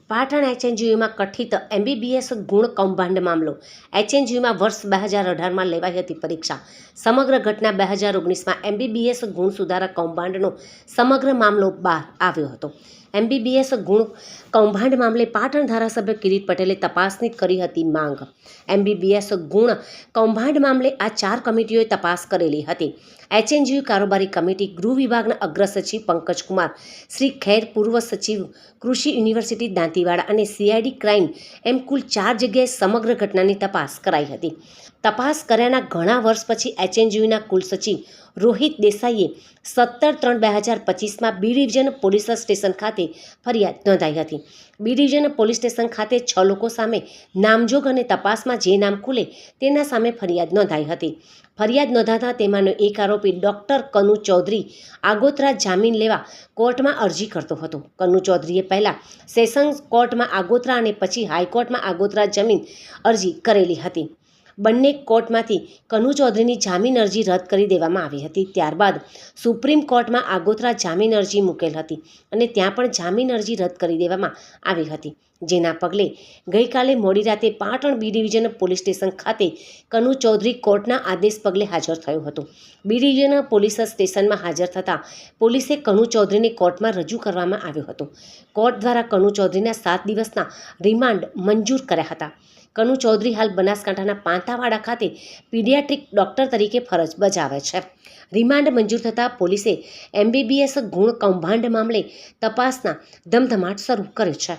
પાટણ એચએનજીયુમાં કથિત એમબીબીએસ ગુણ કૌભાંડ મામલો. એચએનજીયુમાં વર્ષ 2018માં લેવાઈ હતી પરીક્ષા. સમગ્ર ઘટના 2019માં એમબીબીએસ ગુણ સુધારા કૌભાંડનો સમગ્ર મામલો બહાર આવ્યો હતો. એમબીબીએસ ગુણ કૌભાંડ મામલે પાટણ ધારાસભ્ય કિરીટ પટેલે તપાસની કરી હતી માંગ. એમબીબીએસ ગુણ કૌભાંડ મામલે આ 4 કમિટીઓએ તપાસ કરેલી હતી. એચએનજીયુ કારોબારી કમિટી, ગૃહ વિભાગના અગ્ર સચિવ પંકજકુમાર, શ્રી ખેર, પૂર્વ સચિવ, કૃષિ યુનિવર્સિટી દાંતીવાડા અને સીઆઈડી ક્રાઇમ એમ કુલ 4 જગ્યાએ સમગ્ર ઘટનાની તપાસ કરાઈ હતી. તપાસ કર્યાના ઘણા વર્ષ પછી એચએનજીયુના કુલસચિવ રોહિત દેસાઈએ 17/3/2025માં બી ડિવિઝન પોલીસ સ્ટેશન ખાતે ફરિયાદ નોંધાઈ હતી. બી ડિવિઝન પોલીસ સ્ટેશન ખાતે 6 લોકો સામે નામજોગ અને તપાસમાં જે નામ ખુલે તેના સામે ફરિયાદ નોંધાઈ હતી. ફરિયાદ નોંધાતા તેમાંનો એક આરોપી ડૉક્ટર કનુ ચૌધરી આગોતરા જામીન લેવા કોર્ટમાં અરજી કરતો હતો. કનુ ચૌધરીએ પહેલાં સેશન્સ કોર્ટમાં આગોતરા અને પછી હાઈકોર્ટમાં આગોતરા જામીન અરજી કરેલી હતી. બંને કોર્ટમાંથી કનુ ચૌધરીની જામીન અરજી રદ કરી દેવામાં આવી હતી. ત્યારબાદ સુપ્રીમ કોર્ટમાં આગોતરા જામીન અરજી મૂકેલ હતી અને ત્યાં પણ જામીન અરજી રદ કરી દેવામાં આવી હતી. જેના પગલે ગઈકાલે મોડી રાતે Patan B division police station ખાતે કનુ ચૌધરી કોર્ટના આદેશ પગલે હાજર થયો હતો. બી ડિવિઝન પોલીસ સ્ટેશનમાં હાજર થતાં પોલીસે કનુ ચૌધરીને કોર્ટમાં રજૂ કરવામાં આવ્યો હતો. કોર્ટ દ્વારા કનુ ચૌધરીના 7 દિવસના રિમાન્ડ મંજૂર કર્યા હતા. કનુ ચૌધરી હાલ બનાસકાંઠાના પાંતાવાડા ખાતે પીડિયાટ્રિક ડૉક્ટર તરીકે ફરજ બજાવે છે. રિમાન્ડ મંજૂર થતાં પોલીસે એમબીબીએસ ગુણ કૌભાંડ મામલે તપાસના ધમધમાટ શરૂ કર્યો છે.